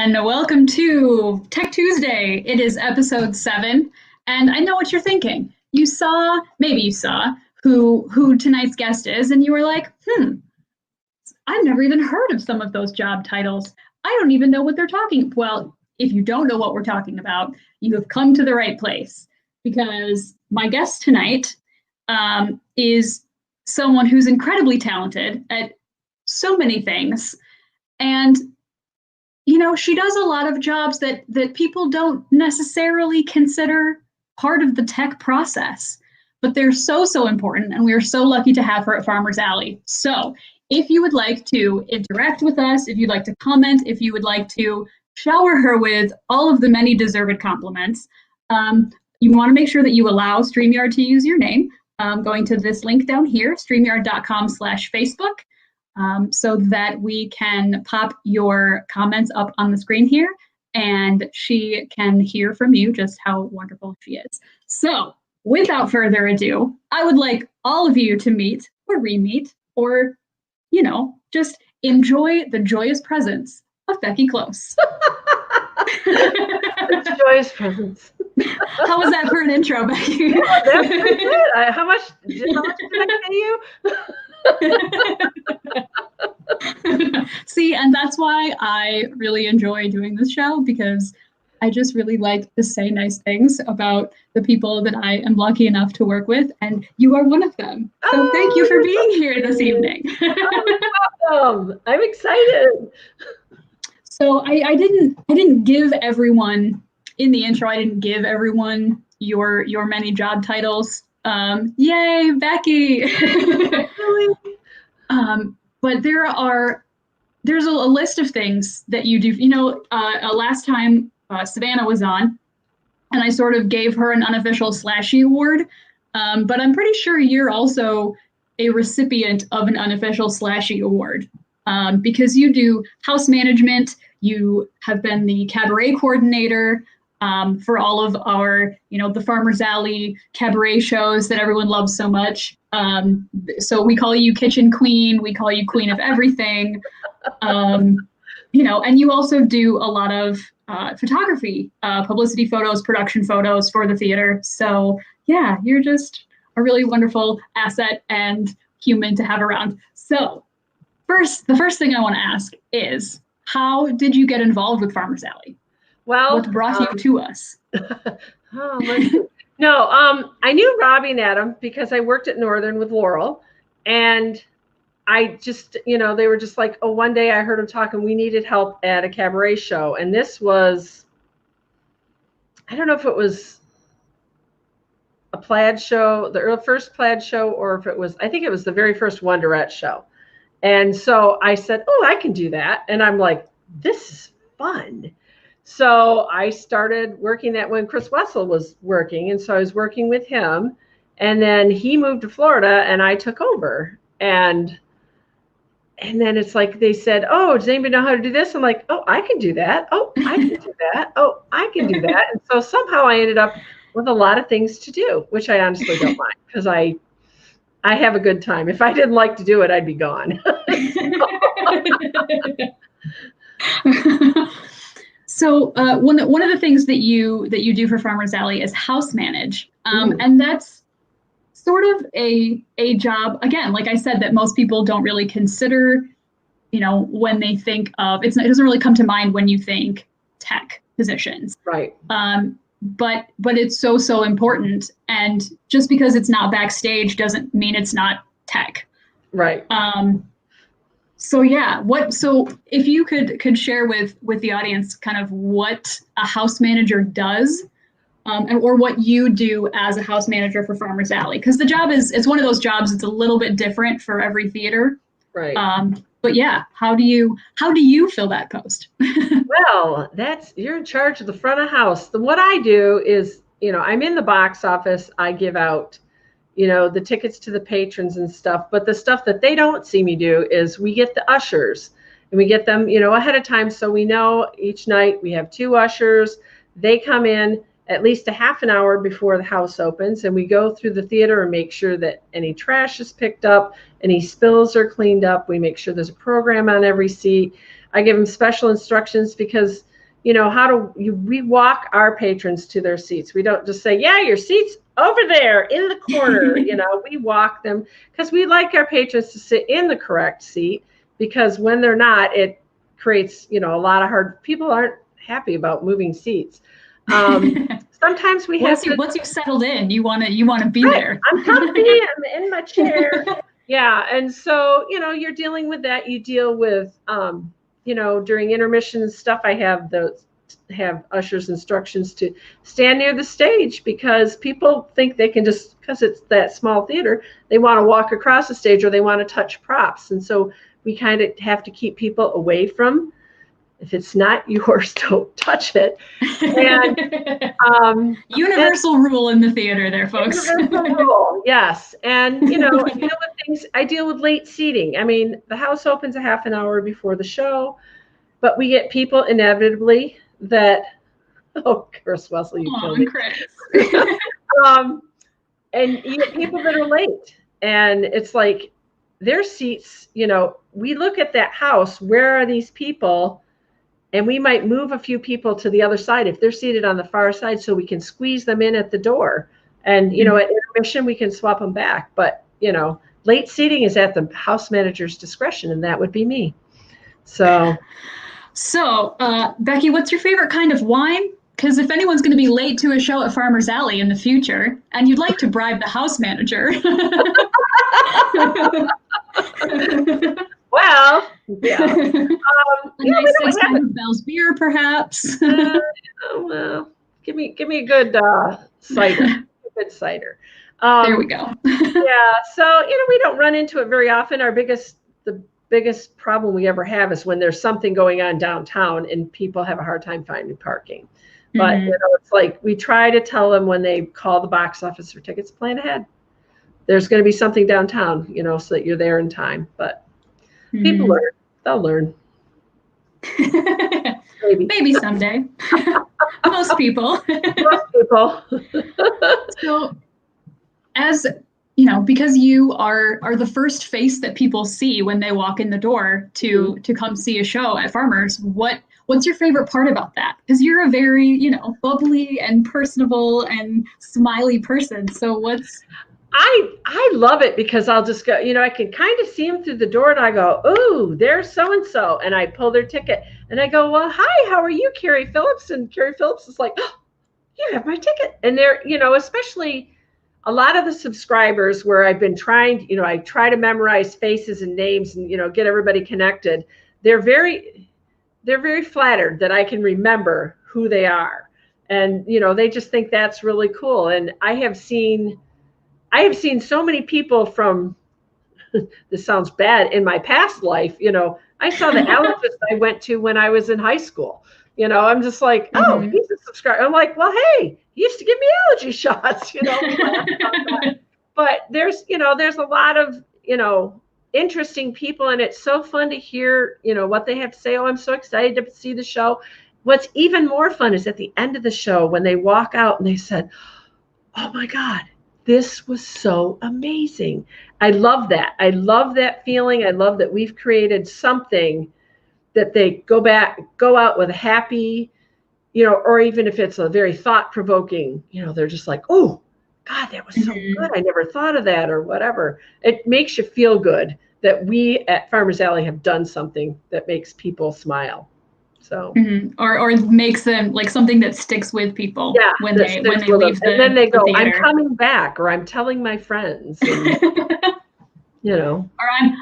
and welcome to Tech Tuesday. It is episode 7, and I know what you're thinking. Maybe you saw who tonight's guest is, and you were like, I've never even heard of some of those job titles. I don't even know what they're talking. Well, if you don't know what we're talking about, you have come to the right place, because my guest tonight is someone who's incredibly talented at so many things. And, you know, she does a lot of jobs that people don't necessarily consider part of the tech process, but they're so important. And we are so lucky to have her at Farmers Alley. So if you would like to interact with us, if you'd like to comment, if you would like to shower her with all of the many deserved compliments, you want to make sure that you allow StreamYard to use your name, going to this link down here, streamyard.com/Facebook. So that we can pop your comments up on the screen here, and she can hear from you just how wonderful she is. So without further ado, I would like all of you to meet or re-meet or, you know, just enjoy the joyous presence of Becky Klose. The joyous presence. How was that for an intro, Becky? Yeah, that's pretty good. How much did I pay you? See, and that's why I really enjoy doing this show, because I just really like to say nice things about the people that I am lucky enough to work with, and you are one of them. So thank you for being here this evening. Welcome. I'm excited. So I didn't give everyone in the intro. I didn't give everyone your many job titles. Yay, Becky! Really? But there's a list of things that you do. You know, last time Savannah was on, and I sort of gave her an unofficial Slashy award. But I'm pretty sure you're also a recipient of an unofficial Slashy award, because you do house management. You have been the Cabaret Coordinator for all of our, you know, the Farmers Alley cabaret shows that everyone loves so much. So we call you Kitchen Queen. We call you Queen of Everything. You know, and you also do a lot of photography, publicity photos, production photos for the theater. So yeah, you're just a really wonderful asset and human to have around. So the first thing I want to ask is, how did you get involved with Farmers Alley? Well, what brought you to us? I knew Robbie and Adam because I worked at Northern with Laurel, and I just, you know, they were just like, oh, one day I heard them talking, we needed help at a cabaret show. And this was, I don't know if it was a plaid show, the first plaid show, or if it was, I think it was the very first Wonderette show. And so I said, oh, I can do that. And I'm like, this is fun. So I started working that when Chris Wessel was working. And so I was working with him. And then he moved to Florida and I took over. And then it's like they said, oh, does anybody know how to do this? I'm like, oh, I can do that. Oh, I can do that. Oh, I can do that. And so somehow I ended up with a lot of things to do, which I honestly don't mind, because I have a good time. If I didn't like to do it, I'd be gone. So one of the things that you do for Farmers Alley is house manage, and that's sort of a job, again, like I said, that most people don't really consider. You know, when they think of it doesn't really come to mind when you think tech positions, right? But it's so important, and just because it's not backstage doesn't mean it's not tech, right? So yeah, so if you could share with the audience kind of what a house manager does, or what you do as a house manager for Farmers Alley, because the job it's one of those jobs that's a little bit different for every theater, right? But yeah, how do you fill that post? Well, you're in charge of the front of house. What I do is, you know, I'm in the box office. I give out, you know, the tickets to the patrons and stuff. But the stuff that they don't see me do is we get the ushers, and we get them, you know, ahead of time. So we know each night we have 2 ushers. They come in at least a half an hour before the house opens, and we go through the theater and make sure that any trash is picked up, any spills are cleaned up. We make sure there's a program on every seat. I give them special instructions because we walk our patrons to their seats. We don't just say, yeah, your seat's over there in the corner. We walk them because we like our patrons to sit in the correct seat, because when they're not, it creates, a lot of people aren't happy about moving seats. Sometimes we have once you've settled in, you want to be there. I'm comfy, I'm in my chair. Yeah. And so, you're dealing with that. You deal with, during intermission and stuff, I have ushers instructions to stand near the stage, because people think they can just, because it's that small theater, they want to walk across the stage or they want to touch props. And so we kind of have to keep people away from, if it's not yours, don't touch it. And universal rule in the theater there, folks. Universal rule, yes. And I deal with late seating. I mean, the house opens a half an hour before the show, but we get people inevitably that, Chris Wesley, you killed me. Chris. And you get people that are late, and it's like their seats, we look at that house, where are these people? And we might move a few people to the other side if they're seated on the far side, so we can squeeze them in at the door. And, at intermission, we can swap them back. But, late seating is at the house manager's discretion, and that would be me. So, Becky, what's your favorite kind of wine? Because if anyone's going to be late to a show at Farmer's Alley in the future, and you'd like to bribe the house manager. Well, yeah. A nice 600 Bell's beer, perhaps. Well, give me a good cider. A good cider. There we go. Yeah. So we don't run into it very often. The biggest problem we ever have is when there's something going on downtown and people have a hard time finding parking. But it's like we try to tell them when they call the box office for tickets, plan ahead. There's going to be something downtown, so that you're there in time. But people learn. They'll learn. Maybe someday. Most people. So, as because you are the first face that people see when they walk in the door to come see a show at Farmers, what's your favorite part about that? Because you're a very, bubbly and personable and smiley person. So I love it, because I'll just go, I can kind of see them through the door, and I go, ooh, there's so-and-so. And I pull their ticket and I go, well, hi, how are you, Carrie Phillips? And Carrie Phillips is like, oh, you have my ticket. And they're, especially a lot of the subscribers where I've been trying, I try to memorize faces and names and, get everybody connected. They're very flattered that I can remember who they are. And, they just think that's really cool. And I have seen so many people from, this sounds bad, in my past life, I saw the allergist I went to when I was in high school. I'm just like, oh, he's a subscriber. I'm like, well, hey, he used to give me allergy shots, But there's a lot of, interesting people, and it's so fun to hear, what they have to say. Oh, I'm so excited to see the show. What's even more fun is at the end of the show when they walk out and they said, oh my God, this was so amazing. I love that. I love that feeling. I love that we've created something that they go out with a happy, or even if it's a very thought-provoking, they're just like, oh, God, that was so good. I never thought of that, or whatever. It makes you feel good that we at Farmers Alley have done something that makes people smile. So, or makes them like something that sticks with people when they leave and then they go, I'm coming back, or I'm telling my friends, and, or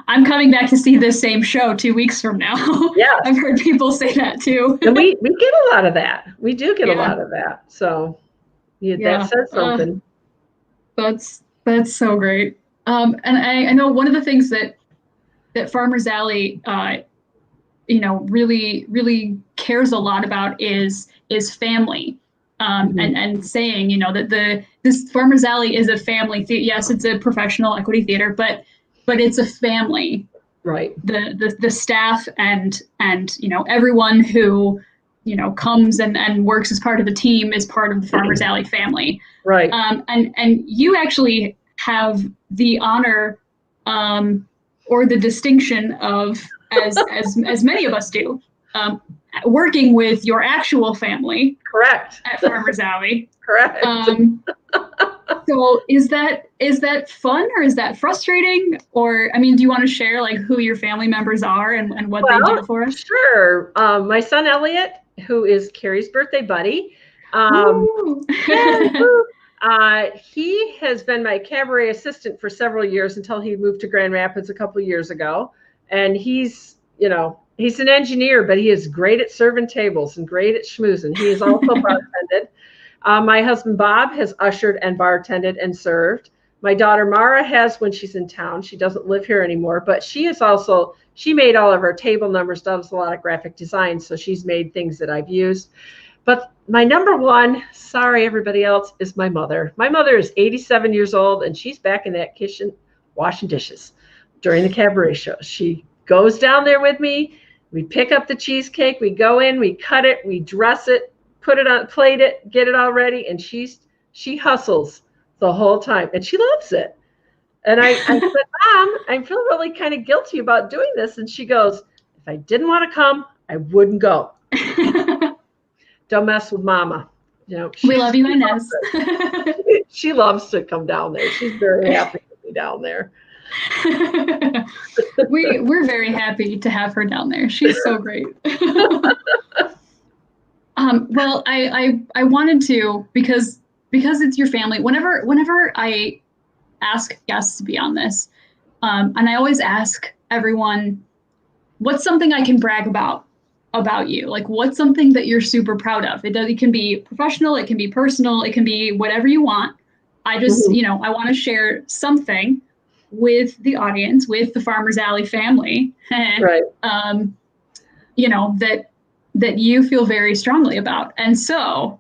I'm coming back to see this same show 2 weeks from now. Yeah, I've heard people say that too. And we get a lot of that. We do get a lot of that. So that says something. That's so great. And I know one of the things that Farmers Alley really, really cares a lot about is family. And saying, that this Farmers Alley is a family theater. Yes, it's a professional equity theater, but it's a family. Right. The staff and everyone who, comes and works as part of the team is part of the Farmers Alley family. Right. And you actually have the honor, or the distinction of, as many of us do, working with your actual family. Correct. At Farmer's Alley. Correct. So is that fun or is that frustrating? Or, I mean, do you want to share like who your family members are and what they do for us? Sure. My son, Elliot, who is Carrie's birthday buddy. He has been my cabaret assistant for several years until he moved to Grand Rapids a couple of years ago. And he's an engineer, but he is great at serving tables and great at schmoozing. He is also bartended. My husband, Bob, has ushered and bartended and served. My daughter, Mara, has when she's in town. She doesn't live here anymore, but she made all of our table numbers, does a lot of graphic design, so she's made things that I've used. But my number one, sorry everybody else, is my mother. My mother is 87 years old, and she's back in that kitchen washing dishes during the cabaret shows. She goes down there with me. We pick up the cheesecake. We go in, we cut it, we dress it, put it on, plate it, get it all ready, and she hustles the whole time, and she loves it. And I said, Mom, I feel really kind of guilty about doing this. And she goes, if I didn't want to come, I wouldn't go. Don't mess with Mama. We love you, Inez. She loves to come down there. She's very happy to be down there. We're very happy to have her down there. She's so great. Well, I wanted to, because it's your family, whenever I ask guests to be on this, and I always ask everyone, what's something I can brag about you? Like, what's something that you're super proud of? It can be professional, it can be personal, it can be whatever you want. I just, I want to share something with the audience, with the Farmer's Alley family, right. That you feel very strongly about. And so,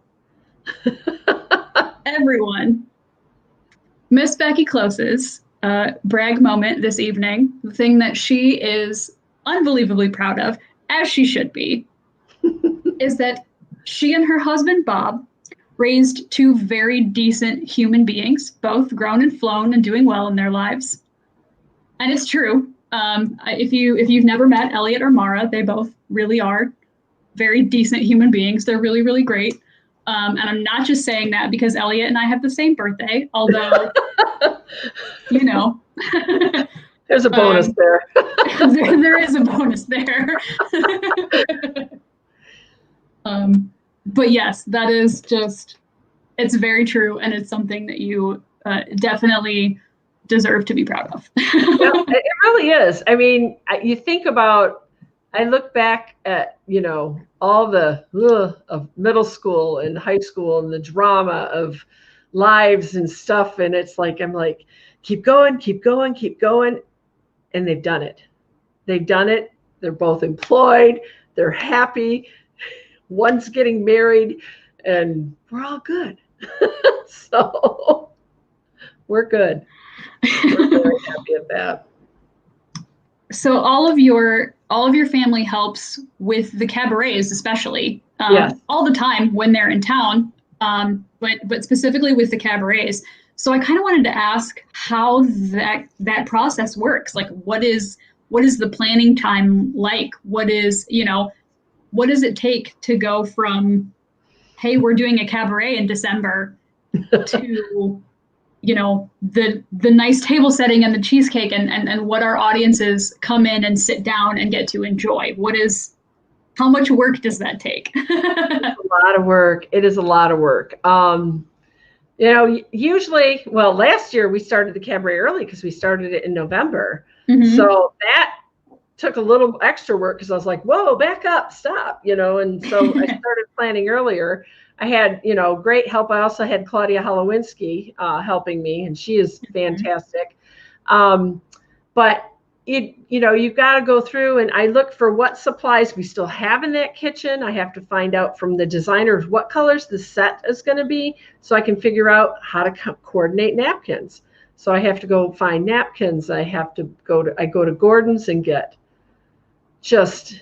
everyone, Miss Becky Klose's brag moment this evening, the thing that she is unbelievably proud of, as she should be, is that she and her husband, Bob, raised two very decent human beings, both grown and flown and doing well in their lives. And it's true. If you've never met Elliot or Mara, they both really are very decent human beings. They're really, really great. And I'm not just saying that because Elliot and I have the same birthday, although, there's a bonus there. There is a bonus there. But yes, that is just, it's very true. And it's something that you definitely deserve to be proud of. It really is. I mean, you think about, I look back at, all the of middle school and high school and the drama of lives and stuff. And it's like, I'm like, keep going, keep going, keep going. And they've done it. They've done it. They're both employed. They're happy. One's getting married and we're all good. So we're good. We're very happy at that. So all of your family helps with the cabarets, especially yes. all the time when they're in town, but specifically with the cabarets. So I kind of wanted to ask how that process works. Like, what is the planning time like? What does it take to go from, hey, we're doing a cabaret in December to the nice table setting and the cheesecake and what our audiences come in and sit down and get to enjoy? How much work does that take? It's a lot of work. It is a lot of work. Usually, well, last year we started the cabaret early because we started it in November. Mm-hmm. So that took a little extra work because I was like, whoa, back up, stop, and so I started planning earlier. I had, great help. I also had Claudia Holowinski helping me, and she is fantastic. But you've got to go through, and I look for what supplies we still have in that kitchen. I have to find out from the designers what colors the set is going to be, so I can figure out how to coordinate napkins. So I have to go find napkins. I go to Gordon's and get just,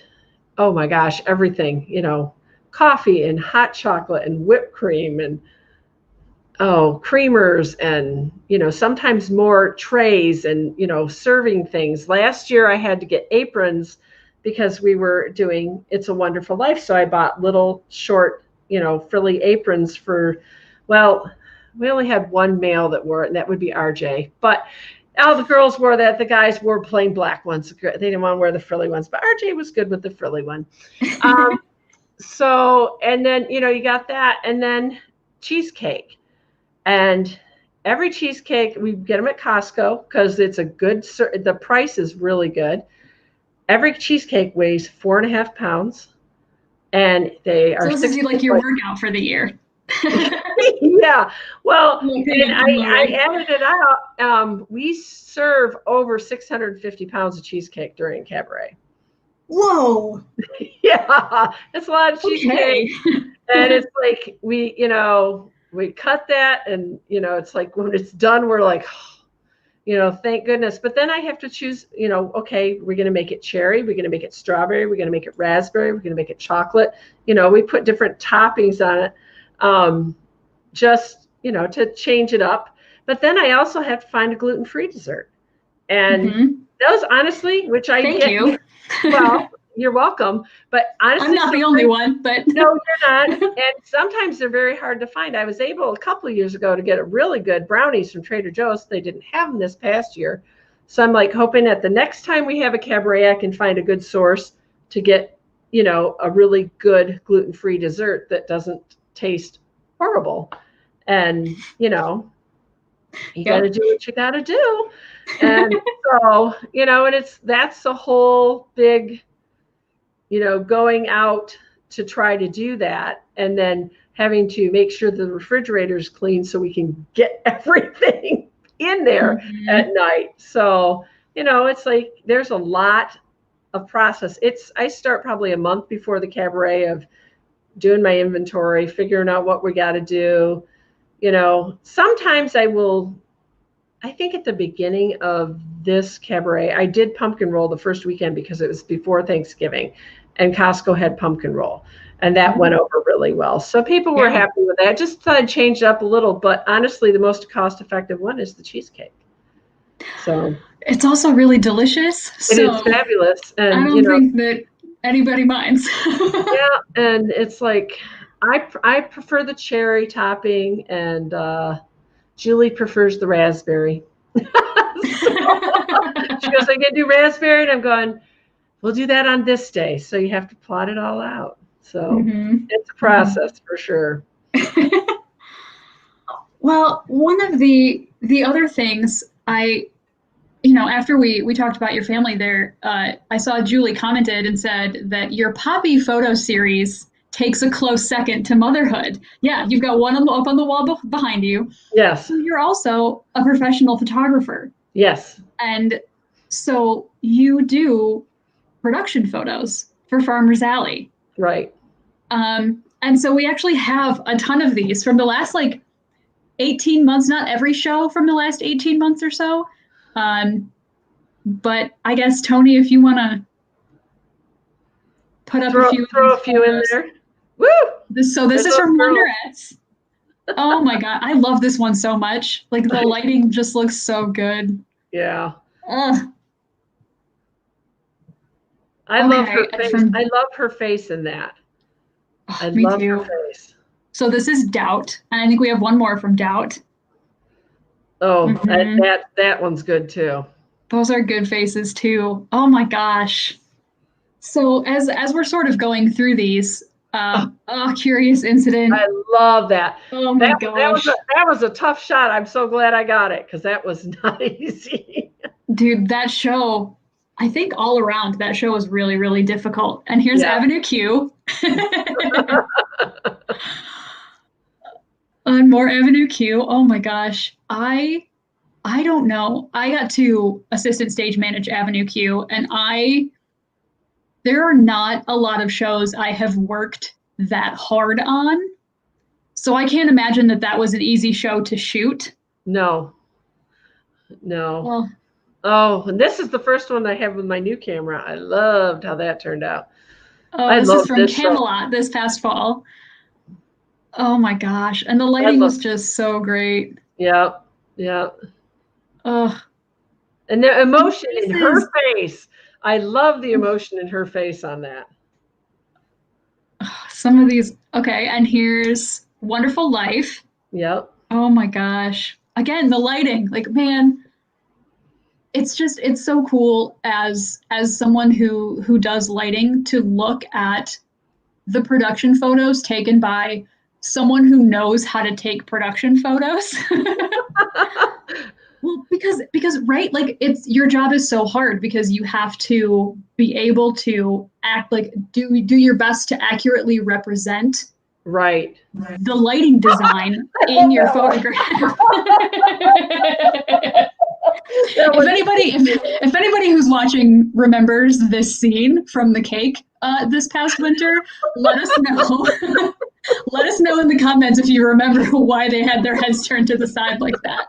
oh my gosh, everything, coffee and hot chocolate and whipped cream and creamers and sometimes more trays and serving things. Last year I had to get aprons because we were doing It's a Wonderful Life. So I bought little short, frilly aprons well, we only had one male that wore it, and that would be RJ. But all the girls wore that. The guys wore plain black ones. They didn't want to wear the frilly ones, but RJ was good with the frilly one. So, and then, you got that, and then cheesecake. And every cheesecake, we get them at Costco because it's the price is really good. Every cheesecake weighs 4.5 pounds, and they are. So this is like your workout for the year. Yeah. Well, and I added it out. We serve over 650 pounds of cheesecake during Cabaret. Whoa. Yeah, it's a lot of cheesecake. Okay. And it's like we cut that, and it's like when it's done, we're like, thank goodness. But then I have to choose, okay, we're going to make it cherry, we're going to make it strawberry, we're going to make it raspberry, we're going to make it chocolate. We put different toppings on it, just, to change it up. But then I also have to find a gluten-free dessert. And those, honestly, which I Thank you. Well, you're welcome. But honestly, I'm not the only one, but no, you're not. And sometimes they're very hard to find. I was able a couple of years ago to get a really good brownies from Trader Joe's. They didn't have them this past year. So I'm like hoping that the next time we have a cabaret, I can find a good source to get, a really good gluten-free dessert that doesn't taste horrible. And, you got to do what you got to do. And so, and that's a whole big, going out to try to do that, and then having to make sure the refrigerator is clean so we can get everything in there at night. So, it's like there's a lot of process. I start probably a month before the cabaret of doing my inventory, figuring out what we got to do. Sometimes I think at the beginning of this cabaret, I did pumpkin roll the first weekend because it was before Thanksgiving, and Costco had pumpkin roll, and that went over really well. So people were happy with that. I just thought I'd change it up a little, but honestly, the most cost-effective one is the cheesecake. So it's also really delicious. It is fabulous. And I don't think that anybody minds. Yeah, and it's like I prefer the cherry topping, and Julie prefers the raspberry. She goes, I can do raspberry, and I'm going, we'll do that on this day. So you have to plot it all out. So it's a process for sure. Well, one of the other things after we talked about your family there, I saw Julie commented and said that your Poppy photo series takes a close second to motherhood. Yeah, you've got one up on the wall behind you. Yes. So you're also a professional photographer. Yes. And so you do production photos for Farmer's Alley. Right. And so we actually have a ton of these from the last 18 months, not every show from the last 18 months or so. But I guess, Tony, if you want to put up throw a few in there. Woo! This is from Wonderettes. Oh my God. I love this one so much. Like the lighting just looks so good. Yeah. I love her face. I love her face in that. I love her face. So this is Doubt. And I think we have one more from Doubt. Oh, that one's good too. Those are good faces too. Oh my gosh. So as we're sort of going through these, Curious Incident. I love that. Oh my gosh. That was a tough shot. I'm so glad I got it because that was not easy. Dude, that show, I think all around that show was really, really difficult. And here's Avenue Q. And more Avenue Q. Oh my gosh. I don't know. I got to assistant stage manage Avenue Q, and there are not a lot of shows I have worked that hard on. So I can't imagine that was an easy show to shoot. No. Well, and this is the first one I have with my new camera. I loved how that turned out. This is from Camelot this past fall. Oh my gosh. And the lighting was just so great. Yeah. Oh. And the emotion in her face. I love the emotion in her face on that. Some of these, okay, and here's Wonderful Life. Yep. Oh my gosh. Again, the lighting, like, man, it's so cool as someone who does lighting to look at the production photos taken by someone who knows how to take production photos. Well, because right, like it's your job is so hard because you have to be able to act like do your best to accurately represent Right. the lighting design in your photograph. If anybody who's watching remembers this scene from the cake this past winter, let us know. Let us know in the comments if you remember why they had their heads turned to the side like that.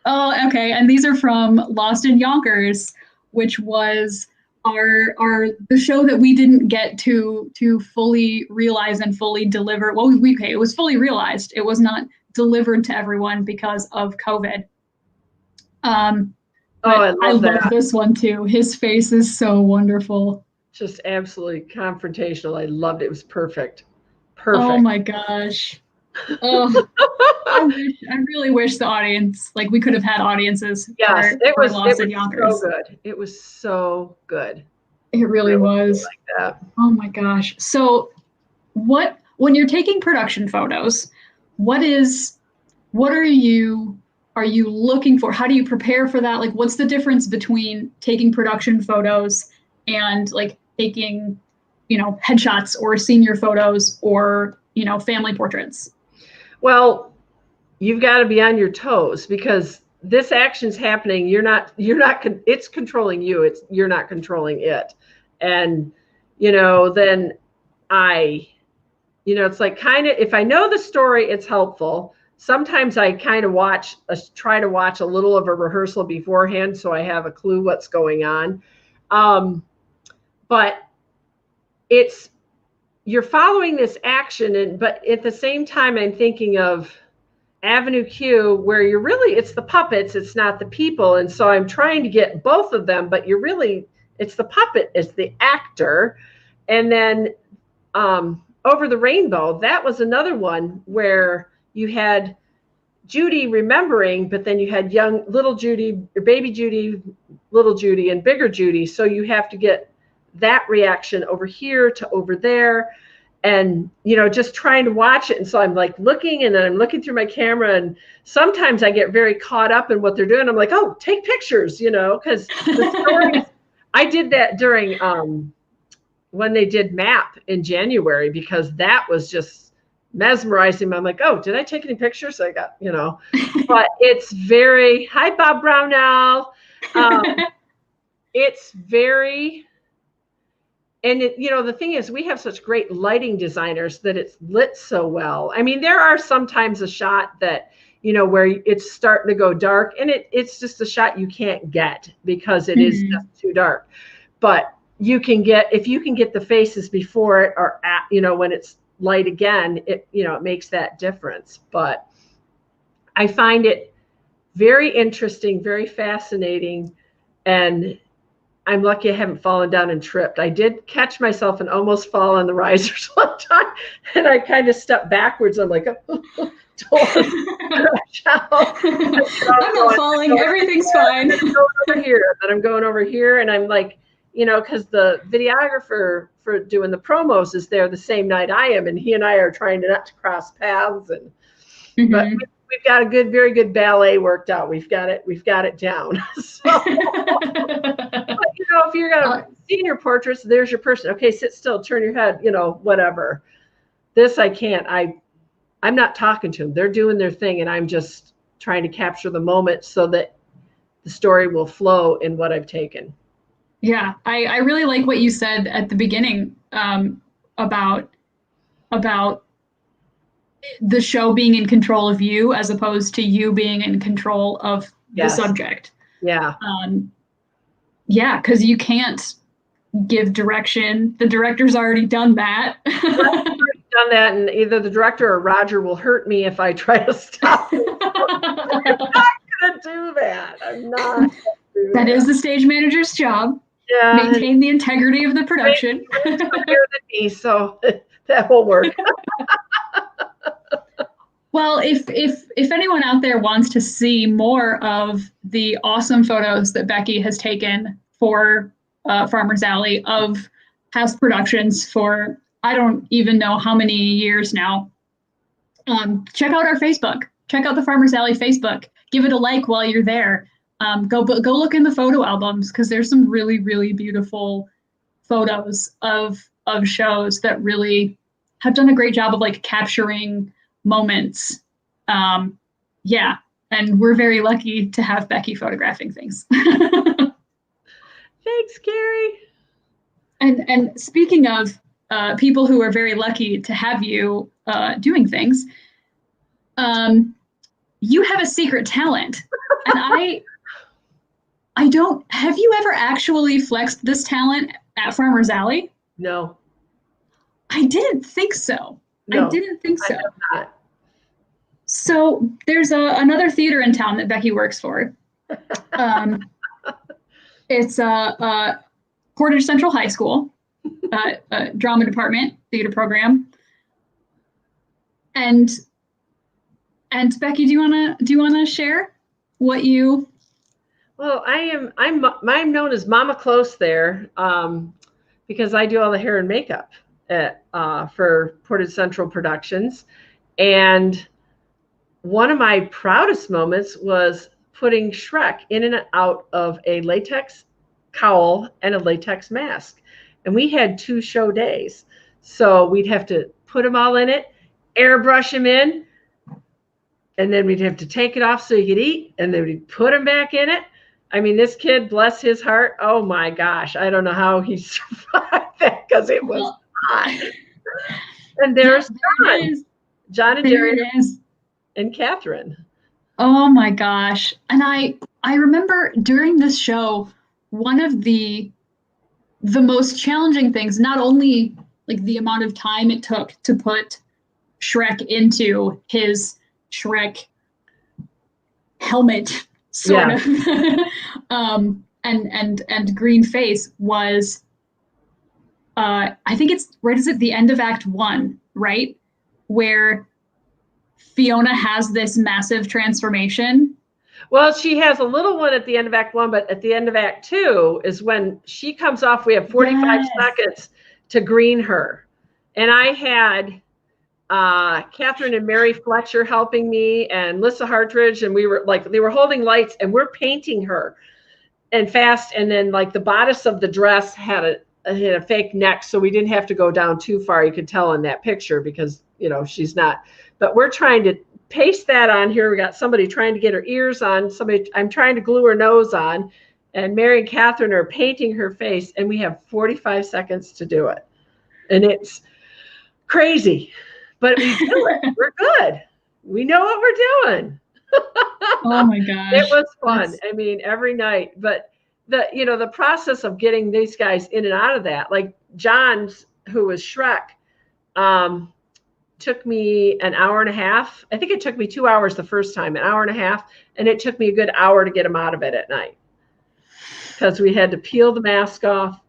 Okay. And these are from Lost in Yonkers, which was the show that we didn't get to fully realize and fully deliver. Well, it was fully realized. It was not delivered to everyone because of COVID. But I love this one too. His face is so wonderful. Just absolutely confrontational. I loved it. It was perfect. Perfect. Oh my gosh. Oh, I really wish the audience, like we could have had audiences. Yes, it was so good. It was so good. It really was. Like that. Oh my gosh. So when you're taking production photos, what are you looking for? How do you prepare for that? Like what's the difference between taking production photos and like taking, headshots or senior photos or, family portraits? Well, you've got to be on your toes because this action's happening. It's controlling you. You're not controlling it. And, then it's like kind of, if I know the story, it's helpful. Sometimes I kind of try to watch a little of a rehearsal beforehand so I have a clue what's going on. But you're following this action, but at the same time, I'm thinking of Avenue Q, where it's the puppets, it's not the people. And so I'm trying to get both of them, but it's the puppet, it's the actor. And then Over the Rainbow, that was another one where you had Judy remembering, but then you had young little Judy, or baby Judy, little Judy, and bigger Judy. So you have to get that reaction over here to over there, and just trying to watch it. And so I'm like looking, and then I'm looking through my camera, and sometimes I get very caught up in what they're doing. I'm like, oh, take pictures, because the stories. I did that during when they did MAP in January, because that was just mesmerizing. I'm like, oh, did I take any pictures? I got, but it's very, hi, Bob Brownell. It's very, and the thing is, we have such great lighting designers that it's lit so well. I mean, there are sometimes a shot that, where it's starting to go dark, and it's just a shot you can't get because it is just too dark. But if you can get the faces before it or when it's light again, it makes that difference. But I find it very interesting, very fascinating, and I'm lucky I haven't fallen down and tripped. I did catch myself and almost fall on the risers one time, and I kind of stepped backwards. I'm like, oh, I'm not falling. Everything's fine. I'm going over here, and I'm like, because the videographer for doing the promos is there the same night I am, and he and I are trying not to cross paths. And but we've got a very good ballet worked out. We've got it down. So, but, if you're gonna see your portraits, there's your person. Okay, sit still, turn your head, whatever. This I can't. I'm not talking to them. They're doing their thing, and I'm just trying to capture the moment so that the story will flow in what I've taken. Yeah, I really like what you said at the beginning about the show being in control of you as opposed to you being in control of the subject. Yeah. Yeah, because you can't give direction. The director's already done that. Done that, and either the director or Roger will hurt me if I try to stop. I'm not gonna do that. I'm not. That is the stage manager's job. Yeah. Maintain the integrity of the production. Than me, so that will work. Well, if anyone out there wants to see more of the awesome photos that Becky has taken for Farmers Alley of past productions for I don't even know how many years now, check out our Facebook. Check out the Farmers Alley Facebook. Give it a like while you're there. Go look in the photo albums because there's some really, really beautiful photos of shows that really have done a great job of like capturing moments. Yeah, and we're very lucky to have Becky photographing things. Thanks, Carrie. And speaking of people who are very lucky to have you doing things, you have a secret talent, and I don't. Have you ever actually flexed this talent at Farmers Alley? No. I didn't think so. No, I didn't think so. I have not. So there's another theater in town that Becky works for. It's Portage Central High School, drama department, theater program. And Becky, do you wanna share what you? Well, I'm known as Mama Klose there because I do all the hair and makeup for Portage Central Productions. And one of my proudest moments was putting Shrek in and out of a latex cowl and a latex mask. And we had 2 show days. So we'd have to put them all in it, airbrush him in, and then we'd have to take it off so he could eat, and then we'd put him back in it. I mean, this kid, bless his heart, oh my gosh, I don't know how he survived that because it was hot. And there's John and Darius and Catherine. Oh my gosh. And I remember during this show, one of the most challenging things, not only like the amount of time it took to put Shrek into his Shrek helmet sort of and green face was I think it's right is it the end of Act 1, right? Where Fiona has this massive transformation. Well, she has a little one at the end of Act 1, but at the end of Act 2 is when she comes off. We have 45 seconds to green her. And I had Catherine and Mary Fletcher helping me and Lissa Hartridge. And we were like, they were holding lights and we're painting her and fast. And then like the bodice of the dress had a fake neck. So we didn't have to go down too far. You could tell in that picture because, you know, she's not, but we're trying to paste that on here. We got somebody trying to get her ears on, I'm trying to glue her nose on, and Mary and Catherine are painting her face, and we have 45 seconds to do it. And it's crazy, but we do it. We're good. We know what we're doing. Oh my gosh. It was fun. I mean, every night, but the process of getting these guys in and out of that, like John's, who was Shrek, took me an hour and a half. I think it took me 2 hours the first time, an hour and a half. And it took me a good hour to get him out of it at night because we had to peel the mask off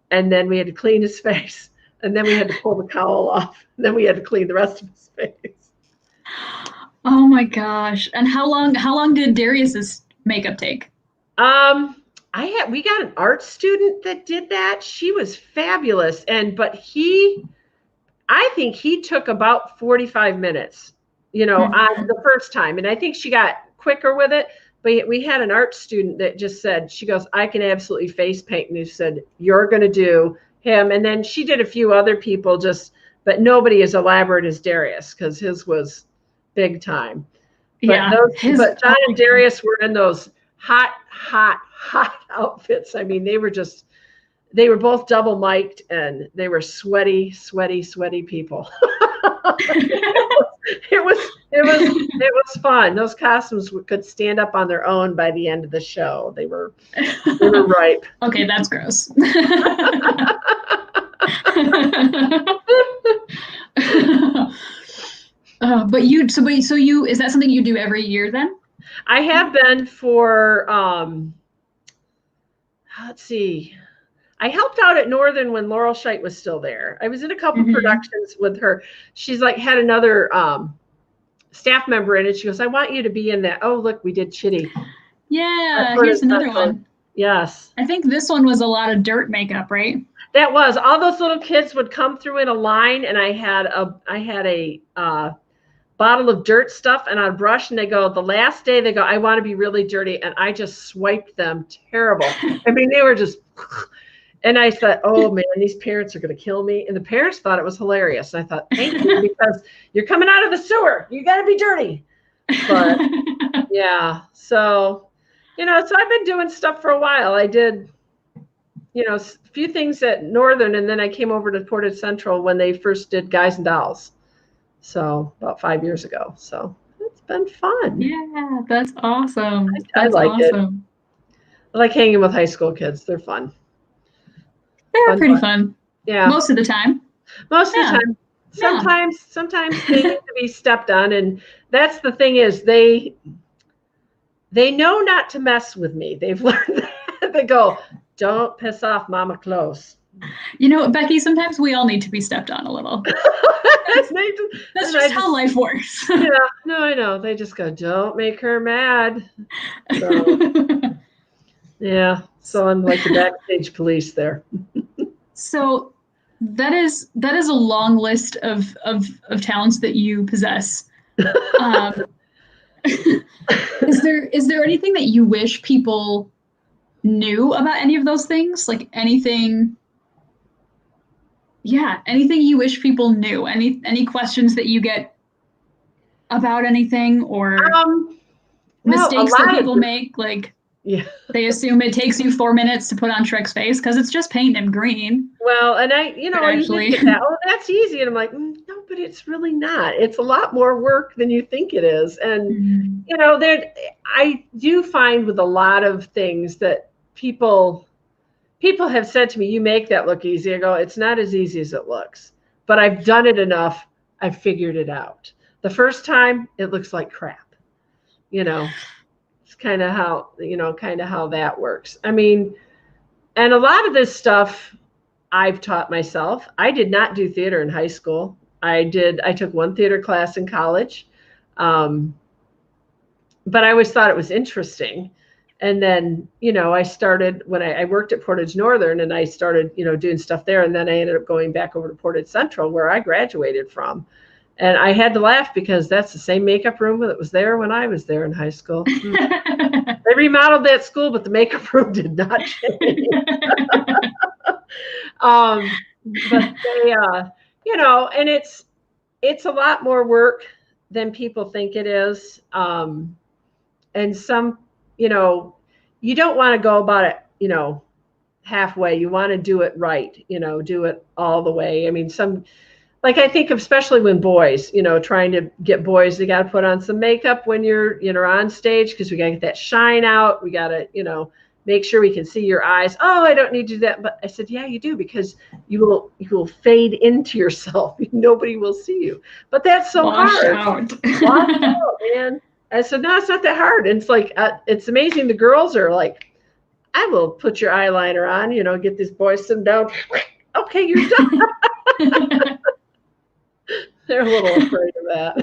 and then we had to clean his face and then we had to pull the cowl off. And then we had to clean the rest of his face. Oh my gosh. And how long did Darius's makeup take? We got an art student that did that. She was fabulous. But I think he took about 45 minutes, on the first time. And I think she got quicker with it. But we had an art student that just said, she goes, I can absolutely face paint. And he said, you're going to do him. And then she did a few other people but nobody as elaborate as Darius because his was big time. But John and Darius were in those hot outfits. I mean, they were both double mic'd and they were sweaty people. It was fun. Those costumes could stand up on their own by the end of the show. They were ripe. Okay, that's gross. So you is that something you do every year then? I have been for let's see. I helped out at Northern when Laurel Scheidt was still there. I was in a couple productions with her. She's like had another staff member in it. She goes, I want you to be in that. Oh, look, we did Chitty. Yeah, here's another one. Yes. I think this one was a lot of dirt makeup, right? That was. All those little kids would come through in a line, and I had a bottle of dirt stuff and a brush, and they go, the last day they go, I want to be really dirty, and I just swiped them terrible. I mean, they were just, and I thought, oh man, these parents are going to kill me. And the parents thought it was hilarious. And I thought, thank you, because you're coming out of the sewer. You got to be dirty. But yeah, so, so I've been doing stuff for a while. I did, a few things at Northern, and then I came over to Portage Central when they first did Guys and Dolls. So about 5 years ago. So it's been fun. Yeah, that's awesome. I like it. I like hanging with high school kids. They're fun. They're pretty fun. Yeah. Most of the time. Most of the time. Sometimes they need to be stepped on. And that's the thing is they know not to mess with me. They've learned that. They go, don't piss off Mama Klose. Becky, sometimes we all need to be stepped on a little. That's just how life works. Yeah, no, I know. They just go, don't make her mad. So, yeah, so I'm like the backstage police there. So that is a long list of talents that you possess. Is there anything that you wish people knew about any of those things? Like anything you wish people knew? Any questions that you get about anything, or mistakes that people make? Like, they assume it takes you 4 minutes to put on Shrek's face because it's just paint him green. Well, and I usually get that, oh, that's easy. And I'm like, no, but it's really not. It's a lot more work than you think it is. And, I do find with a lot of things that people have said to me, you make that look easy. I go, it's not as easy as it looks, but I've done it enough. I've figured it out. The first time it looks like crap, it's kind of how that works. I mean, and a lot of this stuff I've taught myself. I did not do theater in high school. I took one theater class in college. But I always thought it was interesting. And then, I started when I worked at Portage Northern, and I started, doing stuff there. And then I ended up going back over to Portage Central, where I graduated from. And I had to laugh because that's the same makeup room that was there when I was there in high school. They remodeled that school, but the makeup room did not change. But they, and it's a lot more work than people think it is. And some, you don't want to go about it, halfway. You want to do it right, do it all the way. I mean, like I think especially when boys, trying to get boys, they got to put on some makeup when you're, on stage, because we got to get that shine out. We got to, make sure we can see your eyes. Oh, I don't need to do that. But I said, yeah, you do, because you will fade into yourself. Nobody will see you. But that's so hard. Wash out, man. I said, no, it's not that hard. And it's like, it's amazing. The girls are like, I will put your eyeliner on, get these boys sit down. Okay, you're done. They're a little afraid of that.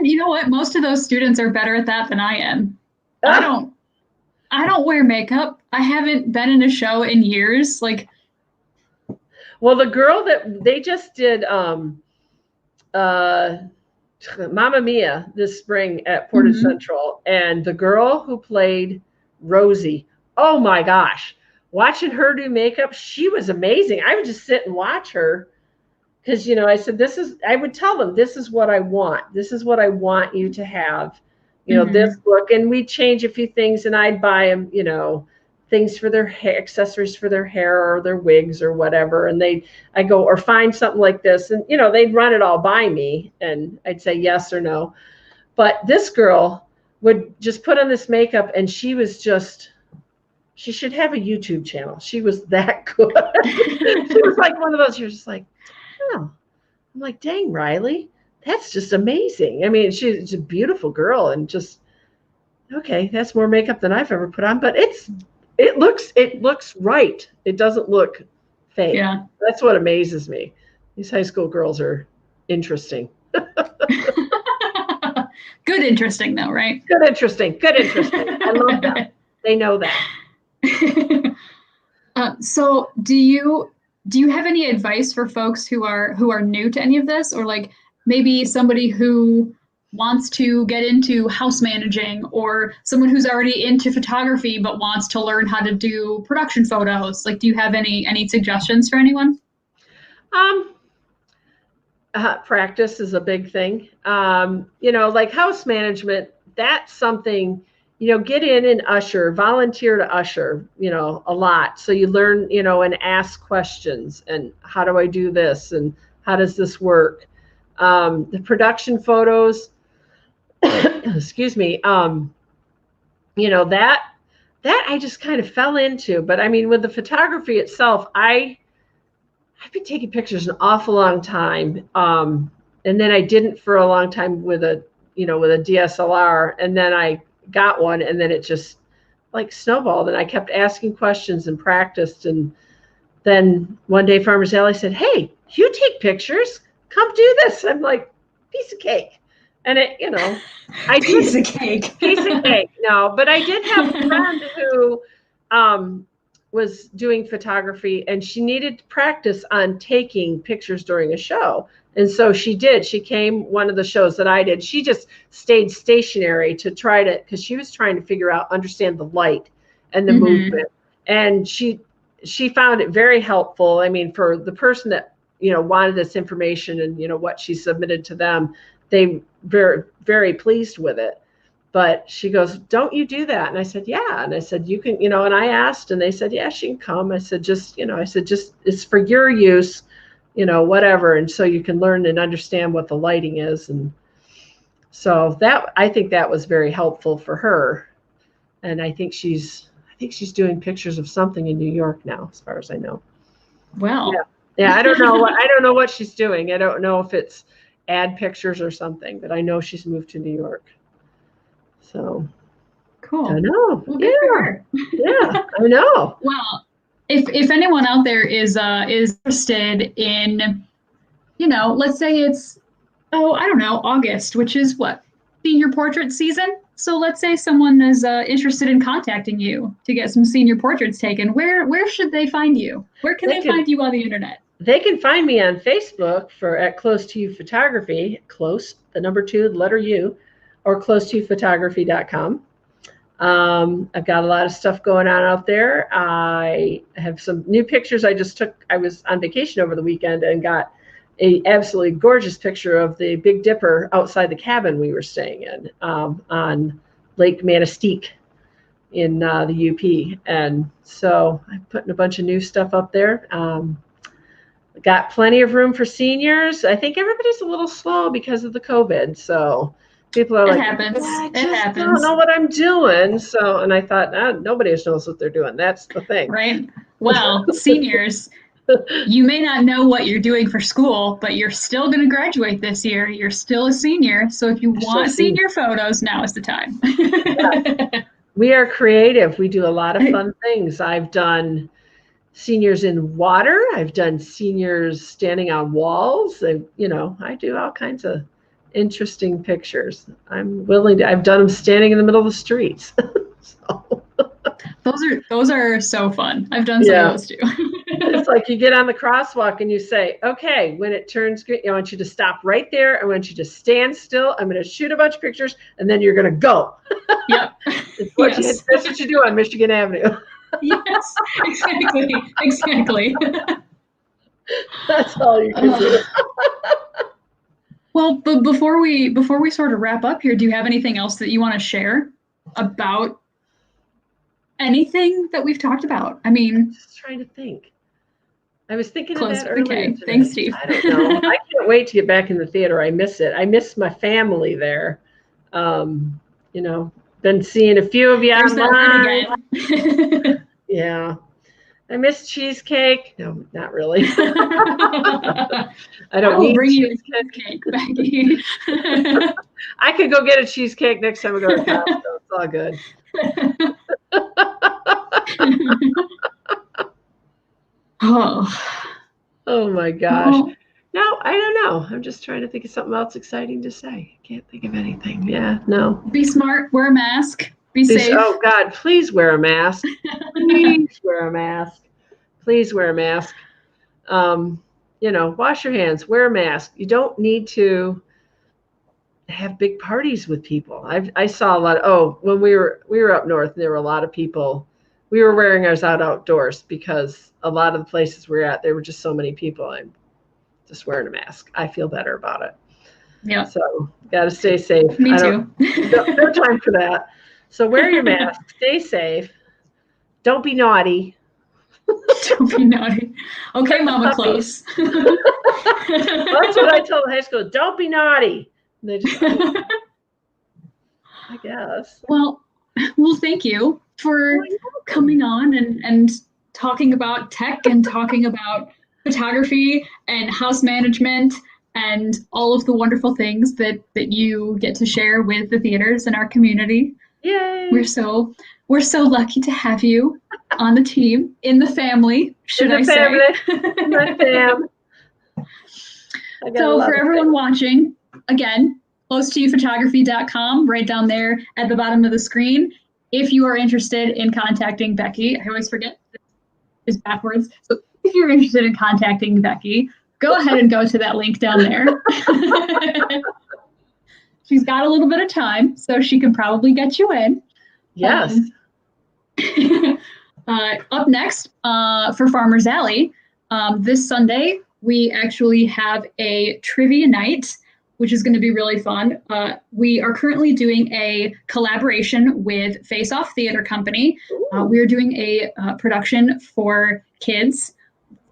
You know what? Most of those students are better at that than I am. I don't wear makeup. I haven't been in a show in years. Like, well, the girl that they just did, Mamma Mia this spring at Portage Central, and the girl who played Rosie, oh my gosh, watching her do makeup, she was amazing. I would just sit and watch her, because I said, I would tell them, this is what I want. This is what I want you to have, this look. And we'd change a few things, and I'd buy them, things for their hair, accessories for their hair or their wigs or whatever. And I go, or find something like this. And, they'd run it all by me, and I'd say yes or no. But this girl would just put on this makeup, and she should have a YouTube channel. She was that good. She was like one of those, you're just like, oh, I'm like, dang, Riley, that's just amazing. I mean, she's a beautiful girl, and just, okay, that's more makeup than I've ever put on, but it's it looks right. It doesn't look fake. Yeah. That's what amazes me. These high school girls are interesting. Good interesting though, right? Good interesting. I love them. They know that. So do you have any advice for folks who are new to any of this, or like maybe somebody who wants to get into house managing, or someone who's already into photography but wants to learn how to do production photos? Like, do you have any suggestions for anyone? Practice is a big thing. Like house management, that's something, get in and usher, volunteer to usher, a lot. So you learn, and ask questions, and how do I do this? And how does this work? The production photos, excuse me, that I just kind of fell into. But I mean, with the photography itself, I've been taking pictures an awful long time. And then I didn't for a long time with a DSLR. And then I got one, and then it just like snowballed, and I kept asking questions and practiced. And then one day Farmers Alley said, "Hey, you take pictures, come do this." I'm like, piece of cake. And it, I piece of cake. No, but I did have a friend who was doing photography, and she needed to practice on taking pictures during a show. And so she did. She came one of the shows that I did. She just stayed stationary to try to, because she was trying to understand the light and the movement. And she found it very helpful. I mean, for the person that, wanted this information and, what she submitted to them, they very, very pleased with it. But she goes, "Don't you do that?" And I said, "Yeah." And I said, "You can, and I asked, and they said, "Yeah, she can come." I said, just it's for your use, whatever. And so you can learn and understand what the lighting is. And so I think that was very helpful for her. And I think she's doing pictures of something in New York now, as far as I know. Well, yeah. I don't know what she's doing. I don't know if it's ad pictures or something, but I know she's moved to New York. So cool. I know. Well, yeah, I know. Well, if anyone out there is interested in, let's say it's, I don't know, August, which is what, senior portrait season. So let's say someone is interested in contacting you to get some senior portraits taken. Where should they find you? Where can they find you on the internet? They can find me on Facebook at Close to You Photography, close, the number 2, the letter U, or close2photography.com. I've got a lot of stuff going on out there. I have some new pictures I just took. I was on vacation over the weekend and got a absolutely gorgeous picture of the Big Dipper outside the cabin we were staying in on Lake Manistee in the UP. And so I'm putting a bunch of new stuff up there. Got plenty of room for seniors. I think everybody's a little slow because of the COVID. So people are like, I just don't know what I'm doing. So, and I thought, nobody knows what they're doing. That's the thing. Right. Well, seniors, you may not know what you're doing for school, but you're still going to graduate this year. You're still a senior. So if you want senior photos, now is the time. Yeah. We are creative. We do a lot of fun things. I've done seniors in water. I've done seniors standing on walls. I do all kinds of interesting pictures. I'm willing to. I've done them standing in the middle of the streets. So. Those are so fun. I've done some of those too. It's like you get on the crosswalk and you say, "Okay, when it turns green, I want you to stop right there. I want you to stand still. I'm going to shoot a bunch of pictures, and then you're going to go." Yep. That's what you do on Michigan Avenue. Yes, exactly. That's all you can do. Well, but before we sort of wrap up here, do you have anything else that you want to share about anything that we've talked about? I mean, I'm just trying to think. I was thinking of that earlier. Okay, thanks, Steve. I don't know. I can't wait to get back in the theater. I miss it. I miss my family there. Been seeing a few of you online. Again. Yeah. I miss cheesecake. No, not really. I don't need cheesecake, Becky. I could go get a cheesecake next time we go to Costco. It's all good. Oh, Oh my gosh. well, No, I don't know. I'm just trying to think of something else exciting to say. Can't think of anything. Yeah, no. be smart, wear a mask, be Please, safe. oh God, please wear a mask. Please wear a mask. Please wear a mask. Wash your hands, wear a mask. You don't need to have big parties with people. I saw a lot when we were up north and there were a lot of people. We were wearing ours outdoors because a lot of the places we were at, there were just so many people. I'm just wearing a mask. I feel better about it. Yeah. So got to stay safe. Me too. No time for that. So wear your mask, stay safe. Don't be naughty. Don't be naughty. Okay, Mama Klose. That's what I told high school. Don't be naughty. And they just, I guess. Well, thank you for coming on and talking about tech and talking about photography and house management and all of the wonderful things that you get to share with the theaters in our community. Yay! We're so lucky to have you on the team, in the family, should I say. My fam. So for everyone watching, again, closetoyouphotography.com, right down there at the bottom of the screen. If you are interested in contacting Becky, I always forget it's backwards. So if you're interested in contacting Becky, go ahead and go to that link down there. She's got a little bit of time, so she can probably get you in. Yes. Up next, for Farmer's Alley, this Sunday, we actually have a trivia night, which is going to be really fun. We are currently doing a collaboration with Face Off Theater Company. We're doing a production for kids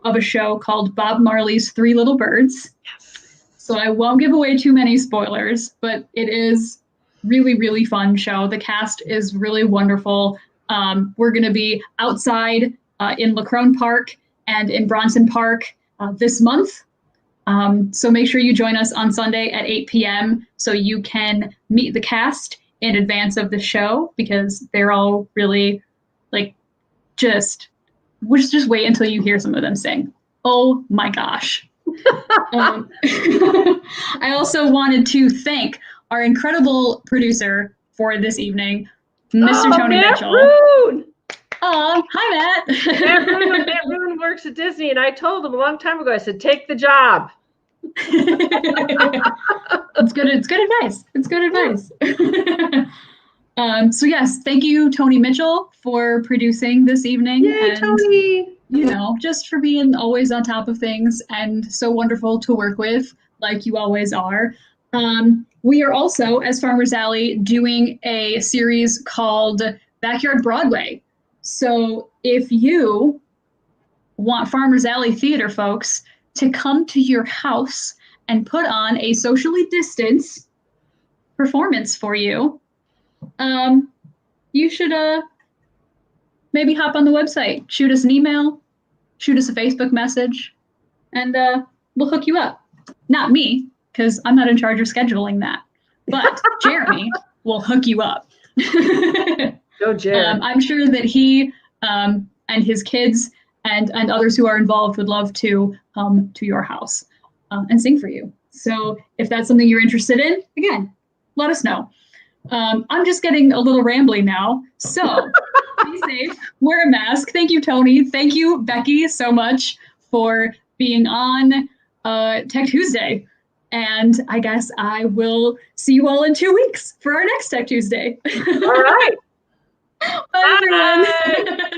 of a show called Bob Marley's Three Little Birds. Yes. So I won't give away too many spoilers, but it is really, really fun show. The cast is really wonderful. We're going to be outside in Lacrone Park and in Bronson Park this month. So make sure you join us on Sunday at 8 p.m. so you can meet the cast in advance of the show, because they're all really just wait until you hear some of them sing. Oh my gosh. I also wanted to thank our incredible producer for this evening, Mr. Tony Mitchell. Roon. Oh, hi, Matt. Matt Roon works at Disney, and I told him a long time ago, I said, take the job. It's good advice. It's good advice. So yes, thank you, Tony Mitchell, for producing this evening. Yay, and Tony. Just for being always on top of things and so wonderful to work with, like you always are. We are also, as Farmer's Alley, doing a series called Backyard Broadway. So if you want Farmer's Alley theater folks to come to your house and put on a socially distanced performance for you, you should maybe hop on the website, shoot us an email, shoot us a Facebook message, and we'll hook you up. Not me, because I'm not in charge of scheduling that, but Jeremy will hook you up. Go, Jeremy. I'm sure that he and his kids and others who are involved would love to come to your house and sing for you. So if that's something you're interested in, again, let us know. I'm just getting a little rambly now. So be safe, wear a mask. Thank you, Tony. Thank you, Becky, so much for being on Tech Tuesday. And I guess I will see you all in 2 weeks for our next Tech Tuesday. All right. Bye, everyone.